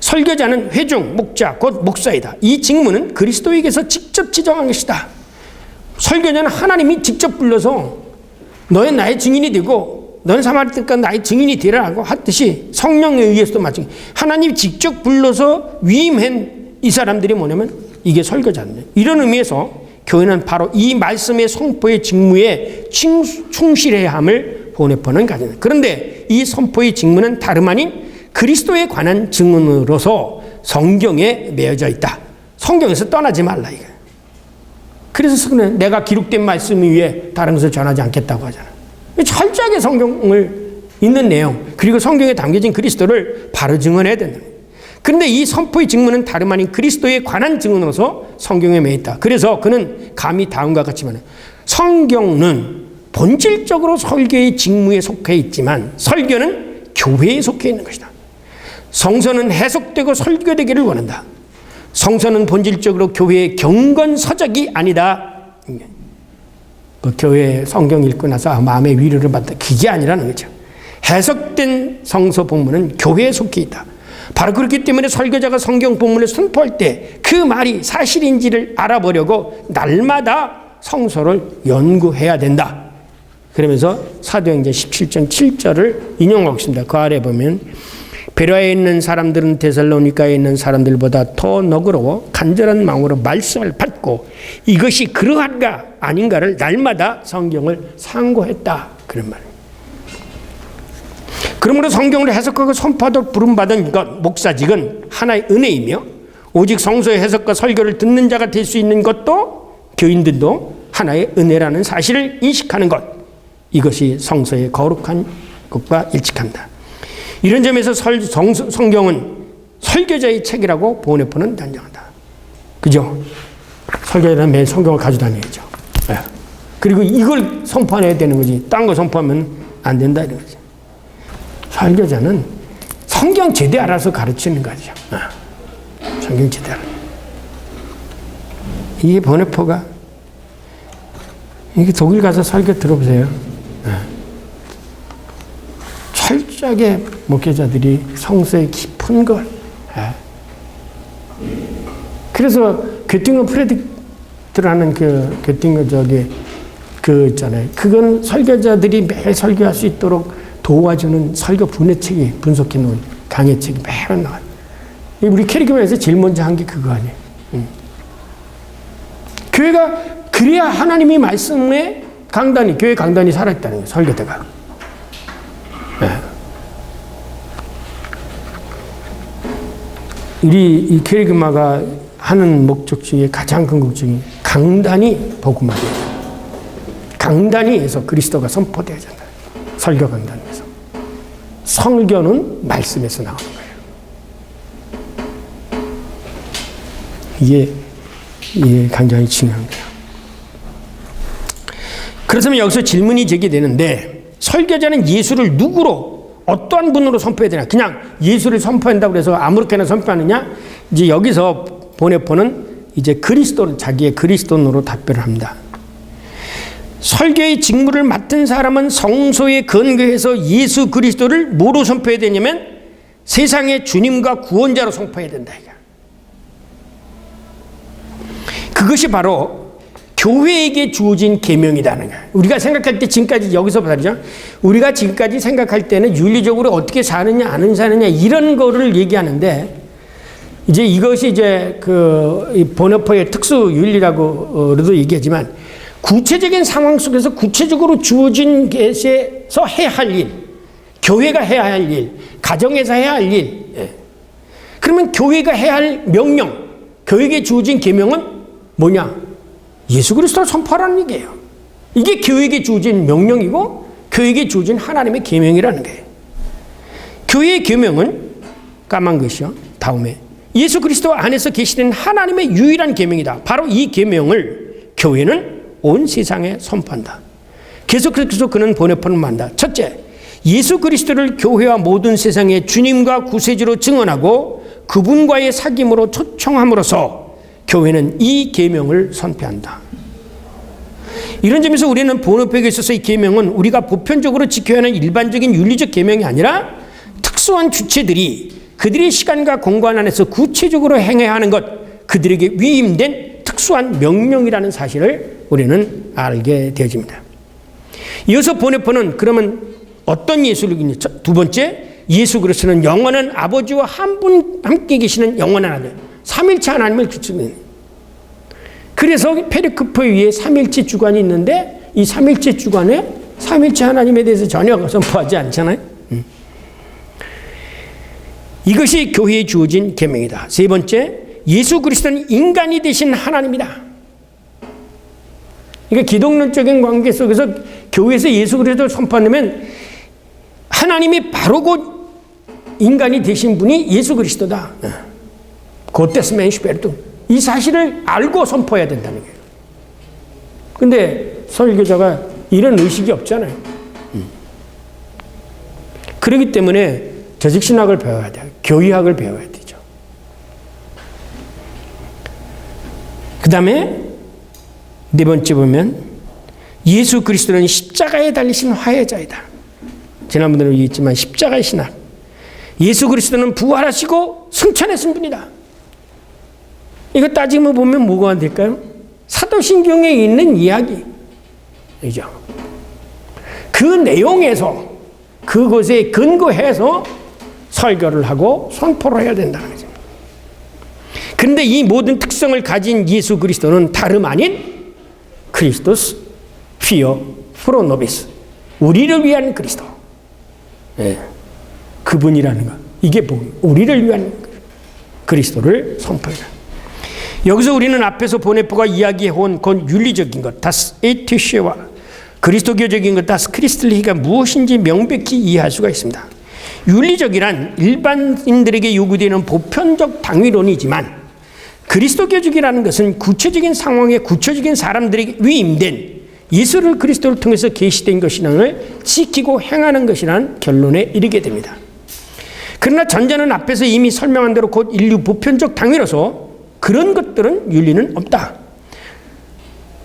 설교자는 회중, 목자, 곧 목사이다. 이 직무는 그리스도에게서 직접 지정한 것이다. 설교자는 하나님이 직접 불러서 너는 나의 증인이 되고 너는 사마리 땅까지 나의 증인이 되라고 했듯이 성령에 의해서도 마찬가지. 하나님이 직접 불러서 위임한 이 사람들이 뭐냐면 이게 설교자입니다. 이런 의미에서 교회는 바로 이 말씀의 선포의 직무에 충실해야 함을 보네포는 가진다. 그런데 이 선포의 직무는 다름 아닌 그리스도에 관한 증언으로서 성경에 매여져 있다. 성경에서 떠나지 말라 이거. 그래서 내가 기록된 말씀 위에 다른 것을 전하지 않겠다고 하잖아. 철저하게 성경을 있는 내용 그리고 성경에 담겨진 그리스도를 바로 증언해야 된다. 그런데 이 선포의 직무는 다름 아닌 그리스도에 관한 증언으로서 성경에 매여 있다. 그래서 그는 감히 다음과 같이 말해요. 성경은 본질적으로 설교의 직무에 속해 있지만 설교는 교회에 속해 있는 것이다. 성서는 해석되고 설교되기를 원한다. 성서는 본질적으로 교회의 경건서적이 아니다. 교회 성경 읽고 나서 마음의 위로를 받다. 그게 아니라는 거죠. 해석된 성서 본문은 교회에 속해 있다. 바로 그렇기 때문에 설교자가 성경 본문을 선포할 때 그 말이 사실인지를 알아보려고 날마다 성서를 연구해야 된다. 그러면서 사도행전 17장 7절을 인용하고 있습니다. 그 아래 보면 베레아에 있는 사람들은 데살로니가에 있는 사람들보다 더 너그러워 간절한 마음으로 말씀을 받고 이것이 그러한가 아닌가를 날마다 성경을 상고했다. 그런 말입니다. 그러므로 성경을 해석하고 선포하도록 부름받은 것, 목사직은 하나의 은혜이며 오직 성서의 해석과 설교를 듣는 자가 될 수 있는 것도 교인들도 하나의 은혜라는 사실을 인식하는 것, 이것이 성서의 거룩한 것과 일치한다. 이런 점에서 성경은 설교자의 책이라고 보네포는 단정한다. 그죠? 설교자는 매일 성경을 가지고 다녀야죠. 그리고 이걸 선포해야 되는 거지. 딴 거 선포하면 안 된다 이런 거지. 설교자는 성경 제대로 알아서 가르치는 거죠. 성경 제대로. 이게 보네포가 이게 독일 가서 설교 들어보세요. 철저하게 목회자들이 성서의 깊은 걸. 그래서 괴팅거 프레딕트라는 괴팅거 있잖아요. 그건 설교자들이 매일 설교할 수 있도록 도와주는 설교 분해책이 분석해 놓은 강해책이 매일 나와요. 우리 캐리교회에서 제일 먼저 한 게 그거 아니에요. 교회가 그래야 하나님이 말씀에 교회 강단이 살아있다는 거예요. 설교대가. 우리 이 캐리교마가 하는 목적 중에 가장 큰 목적이 강단이 복음화돼요. 강단위에서 그리스도가 선포되어야 된다. 설교 강단에서. 설교는 말씀에서 나오는 거예요. 이게 굉장히 중요한 거예요. 그렇다면 여기서 질문이 제기되는데 설교자는 예수를 누구로 어떠한 분으로 선포해야 되냐? 그냥 예수를 선포한다고 해서 아무렇게나 선포하느냐? 이제 여기서 보네포는 이제 그리스도를 자기의 그리스도로 답변을 합니다. 설교의 직무를 맡은 사람은 성소에 근거해서 예수 그리스도를 뭐로 선포해야 되냐면 세상의 주님과 구원자로 선포해야 된다. 그것이 바로 교회에게 주어진 계명이라는 거예요. 우리가 생각할 때 지금까지 여기서 말이죠. 우리가 지금까지 생각할 때는 윤리적으로 어떻게 사느냐 안 사느냐 이런 거를 얘기하는데 이제 이것이 이제 그 보너퍼의 특수 윤리라고도 얘기하지만 구체적인 상황 속에서 구체적으로 주어진 것에서 해야 할 일, 교회가 해야 할 일, 가정에서 해야 할 일. 그러면 교회가 해야 할 명령, 교회에게 주어진 계명은 뭐냐? 예수 그리스도를 선포하라는 얘기예요. 이게 교회에게 주어진 명령이고 교회에게 주어진 하나님의 계명이라는 거예요. 교회의 계명은 까만 것이요. 다음에 예수 그리스도 안에서 계시는 하나님의 유일한 계명이다. 바로 이 계명을 교회는 온 세상에 선포한다. 계속해서 그는 보내포는 만다. 첫째, 예수 그리스도를 교회와 모든 세상의 주님과 구세주로 증언하고 그분과의 사귐으로 초청함으로써 교회는 이 계명을 선포한다. 이런 점에서 우리는 본업회에 있어서 이 계명은 우리가 보편적으로 지켜야 하는 일반적인 윤리적 계명이 아니라 특수한 주체들이 그들의 시간과 공간 안에서 구체적으로 행해야 하는 것, 그들에게 위임된 특수한 명령이라는 사실을 우리는 알게 되어집니다. 이어서 보네포는 그러면 어떤 예수를 믿냐? 두 번째, 예수 그리스도는 영원한 아버지와 한 분 함께 계시는 영원한 아들, 삼일체 하나님을 주축합니다. 그래서 페리크포에 위에 삼일체 주관이 있는데 이 삼일체 주관에 삼일체 하나님에 대해서 전혀 선포하지 않잖아요. 이것이 교회에 주어진 계명이다. 세 번째, 예수 그리스도는 인간이 되신 하나님이다. 그러니까 기독론적인 관계 속에서 교회에서 예수 그리스도를 선포하면 하나님이 바로 곧 인간이 되신 분이 예수 그리스도다. 고테스멘 슈페르트. 이 사실을 알고 선포해야 된다는 거예요. 근데 설교자가 이런 의식이 없잖아요. 그렇기 때문에 조직신학을 배워야 돼요. 교의학을 배워야 되죠. 그 다음에 네 번째 보면 예수 그리스도는 십자가에 달리신 화해자이다. 지난번에도 얘기했지만 십자가의 신학. 예수 그리스도는 부활하시고 승천하신 분이다. 이거 따지면 보면 뭐가 될까요? 사도신경에 있는 이야기. 그죠? 그 내용에서 그것에 근거해서 설교를 하고 선포를 해야 된다는 거죠. 그런데 이 모든 특성을 가진 예수 그리스도는 다름 아닌 크리스토스 피어 프로노비스, 우리를 위한 그리스도. 네. 그분이라는 것. 이게 우리를 위한 그리스도를 선포해라. 여기서 우리는 앞에서 보네포가 이야기해온 그 윤리적인 것, 다스 에티쉐와 그리스도교적인 것, 다스 크리스틀리히가 무엇인지 명백히 이해할 수가 있습니다. 윤리적이란 일반인들에게 요구되는 보편적 당위론이지만 그리스도교적이라는 것은 구체적인 상황에 구체적인 사람들에게 위임된 예수를 그리스도를 통해서 계시된 것이라는 지키고 행하는 것이라는 결론에 이르게 됩니다. 그러나 전자는 앞에서 이미 설명한 대로 곧 인류 보편적 당위로서 그런 것들은 윤리는 없다.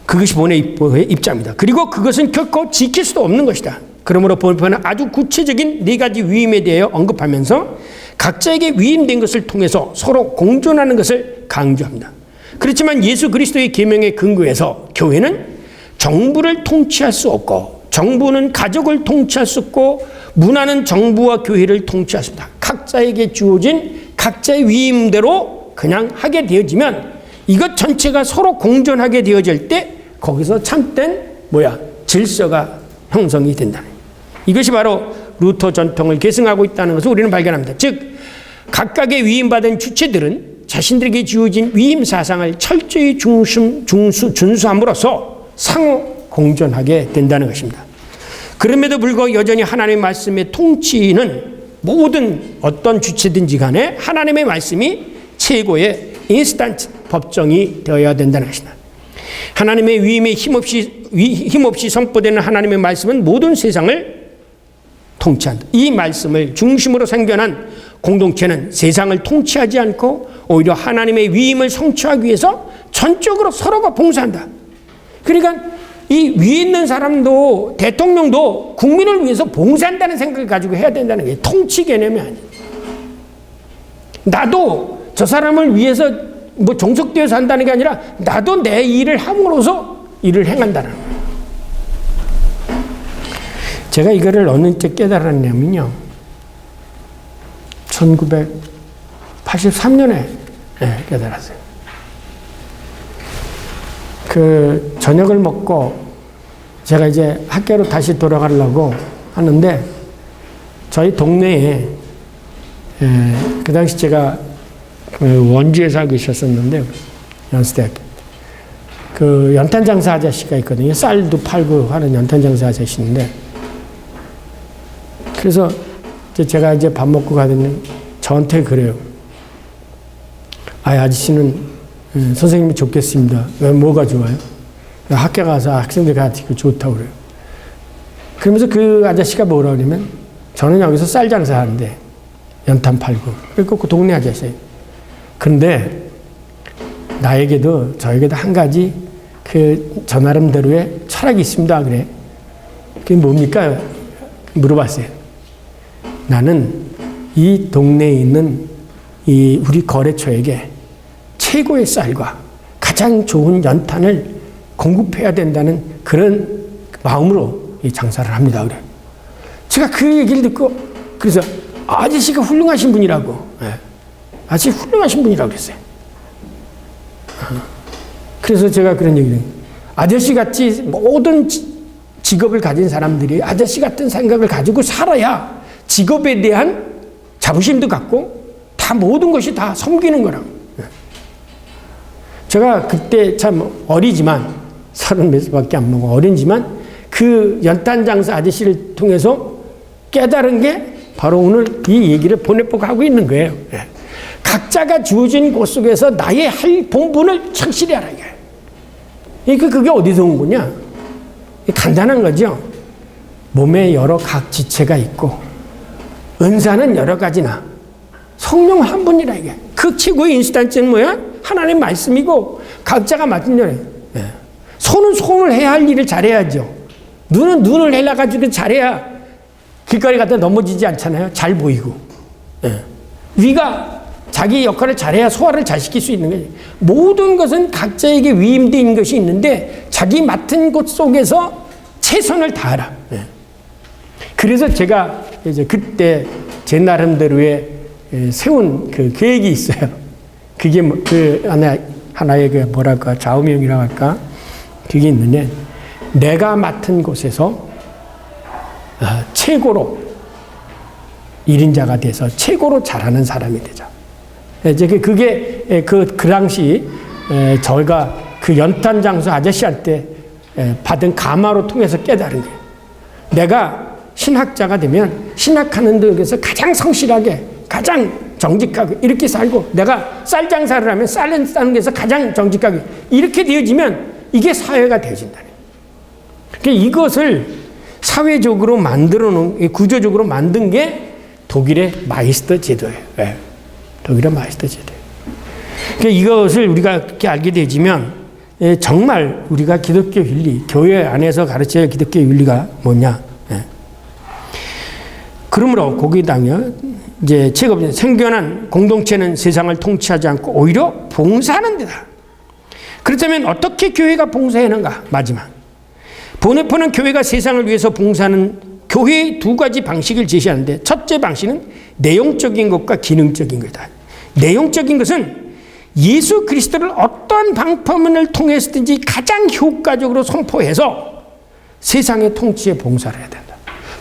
그것이 보네포의 입장입니다. 그리고 그것은 결코 지킬 수도 없는 것이다. 그러므로 보네포는 아주 구체적인 네 가지 위임에 대해 언급하면서 각자에게 위임된 것을 통해서 서로 공존하는 것을 강조합니다. 그렇지만 예수 그리스도의 계명에 근거해서 교회는 정부를 통치할 수 없고 정부는 가족을 통치할 수 없고 문화는 정부와 교회를 통치할 수 없다. 각자에게 주어진 각자의 위임대로 그냥 하게 되어지면 이것 전체가 서로 공존하게 되어질 때 거기서 참된 질서가 형성이 된다는 거예요. 이것이 바로 루터 전통을 계승하고 있다는 것을 우리는 발견합니다. 즉 각각의 위임받은 주체들은 자신들에게 주어진 위임 사상을 철저히 준수함으로써 상호 공존하게 된다는 것입니다. 그럼에도 불구하고 여전히 하나님의 말씀의 통치는 모든 어떤 주체든지 간에 하나님의 말씀이 최고의 인스턴트 법정이 되어야 된다는 것이다. 하나님의 위임에 힘없이 선포되는 하나님의 말씀은 모든 세상을 통치한다. 이 말씀을 중심으로 생겨난 공동체는 세상을 통치하지 않고 오히려 하나님의 위임을 성취하기 위해서 전적으로 서로가 봉사한다. 그러니까 이 위에 있는 사람도 대통령도 국민을 위해서 봉사한다는 생각을 가지고 해야 된다는 게 통치 개념이 아니에요. 나도 저 사람을 위해서 뭐 종속되어서 한다는 게 아니라 나도 내 일을 함으로써 일을 행한다는 거예요. 제가 이거를 어느 때 깨달았냐면요. 1983년에 깨달았어요. 그 저녁을 먹고 제가 이제 학교로 다시 돌아가려고 하는데 저희 동네에 그 당시 제가 원주에 살고 있었는데 연수대학교 그 연탄장사 아저씨가 있거든요. 쌀도 팔고 하는 연탄장사 아저씨인데 그래서 제가 이제 밥 먹고 가더니 저한테 그래요. 아저씨는 선생님이 좋겠습니다. 왜 뭐가 좋아요? 학교 가서 학생들 같이 좋다고 그래요. 그러면서 그 아저씨가 뭐라 그러면 저는 여기서 쌀 장사하는데 연탄 팔고 그리고 그 동네 아저씨예요. 그런데 나에게도 저에게도 한 가지 저 나름대로의 철학이 있습니다. 그래. 그게 뭡니까? 물어봤어요. 나는 이 동네에 있는 우리 거래처에게 최고의 쌀과 가장 좋은 연탄을 공급해야 된다는 그런 마음으로 이 장사를 합니다. 그래. 제가 그 얘기를 듣고 그래서 아저씨가 훌륭하신 분이라고. 아저씨 훌륭하신 분이라고 그랬어요. 그래서 제가 그런 얘기를 해요. 아저씨 같이 모든 직업을 가진 사람들이 아저씨 같은 생각을 가지고 살아야 직업에 대한 자부심도 갖고 다 모든 것이 다 섬기는 거라고. 제가 그때 참 어리지만 30몇 살밖에 안 먹어 어리지만 그 연탄 장사 아저씨를 통해서 깨달은 게 바로 오늘 이 얘기를 보내보고 하고 있는 거예요. 각자가 주어진 곳 속에서 나의 할 본분을 충실히 하라 이거예요. 그게 어디서 온 거냐? 간단한 거죠. 몸에 여러 각 지체가 있고 은사는 여러 가지나 성령 한 분이라 이게. 그 최고의 인스턴트는 뭐야? 하나님 말씀이고 각자가 맡은 일이에요. 손은 손을 해야 할 일을 잘해야죠. 눈은 눈을 해가지고 잘해야 길거리 갔다 넘어지지 않잖아요. 잘 보이고. 위가 자기 역할을 잘해야 소화를 잘 시킬 수 있는 거예요. 모든 것은 각자에게 위임된 것이 있는데 자기 맡은 곳 속에서 최선을 다하라. 그래서 제가 이제 그때 제 나름대로의 세운 그 계획이 있어요. 그게 그 하나의 그 뭐랄까 좌우명이라고 할까 그게 있는데 내가 맡은 곳에서 최고로 1인자가 돼서 최고로 잘하는 사람이 되자. 이제 그게 그 당시 저희가 그 연탄 장수 아저씨한테 받은 감화로 통해서 깨달은 거예요. 내가 신학자가 되면 신학하는 데에서 가장 성실하게 가장 정직하게 이렇게 살고 내가 쌀 장사를 하면 쌀을 싸는 데서 가장 정직하게 이렇게 되어지면 이게 사회가 되어진다는 거예요. 그러니까 이것을 사회적으로 만들어 놓은 구조적으로 만든 게 독일의 마이스터 제도예요. 독일의 마이스터 제도예요. 그러니까 이것을 우리가 그렇게 알게 되지면 정말 우리가 기독교 윤리, 교회 안에서 가르쳐야 기독교 윤리가 뭐냐? 그러므로 거기다가 이제 책없는 생겨난 공동체는 세상을 통치하지 않고 오히려 봉사하는 데다. 그렇다면 어떻게 교회가 봉사하는가? 마지막. 보네포는 교회가 세상을 위해서 봉사하는 교회의 두 가지 방식을 제시하는데 첫째 방식은 내용적인 것과 기능적인 거다. 내용적인 것은 예수 그리스도를 어떤 방법을 통해서든지 가장 효과적으로 선포해서 세상의 통치에 봉사를 해야 된다.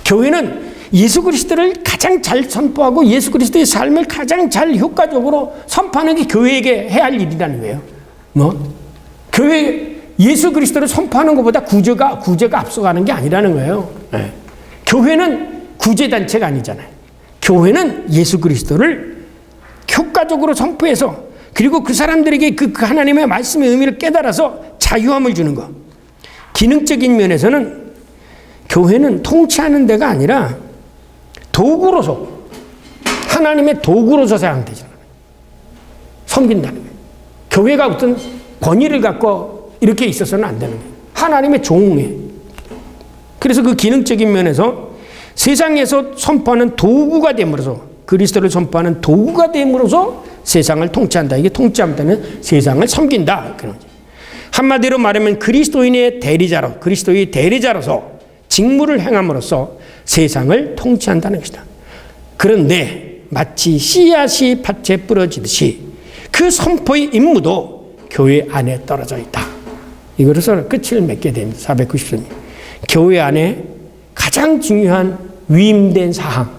교회는 예수 그리스도를 가장 잘 선포하고 예수 그리스도의 삶을 가장 잘 효과적으로 선포하는 게 교회에게 해야 할 일이라는 거예요. 교회 예수 그리스도를 선포하는 것보다 구제가 앞서가는 게 아니라는 거예요. 교회는 구제단체가 아니잖아요. 교회는 예수 그리스도를 효과적으로 선포해서 그리고 그 사람들에게 그 하나님의 말씀의 의미를 깨달아서 자유함을 주는 것. 기능적인 면에서는 교회는 통치하는 데가 아니라 도구로서 하나님의 도구로서 사용되잖아요. 섬긴다는 거예요. 교회가 어떤 권위를 갖고 이렇게 있어서는 안 되는 거예요. 하나님의 종이에요. 그래서 그 기능적인 면에서 세상에서 선포하는 도구가 됨으로써 그리스도를 전파하는 도구가 됨으로써 세상을 통치한다. 이게 통치한다는 세상을 섬긴다. 그런 거죠. 한마디로 말하면 그리스도인의 대리자로, 그리스도의 대리자로서 직무를 행함으로써 세상을 통치한다는 것이다. 그런데 마치 씨앗이 밭에 뿌려지듯이 그 선포의 임무도 교회 안에 떨어져 있다. 이것으로 끝을 맺게 됩니다. 490선. 교회 안에 가장 중요한 위임된 사항,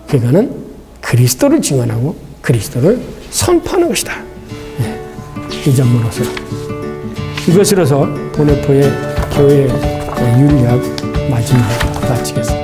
그거는 그리스도를 증언하고 그리스도를 선포하는 것이다. 네. 이 점으로서 이것으로서 보네포의 교회 윤리학 마지막 마치겠습니다.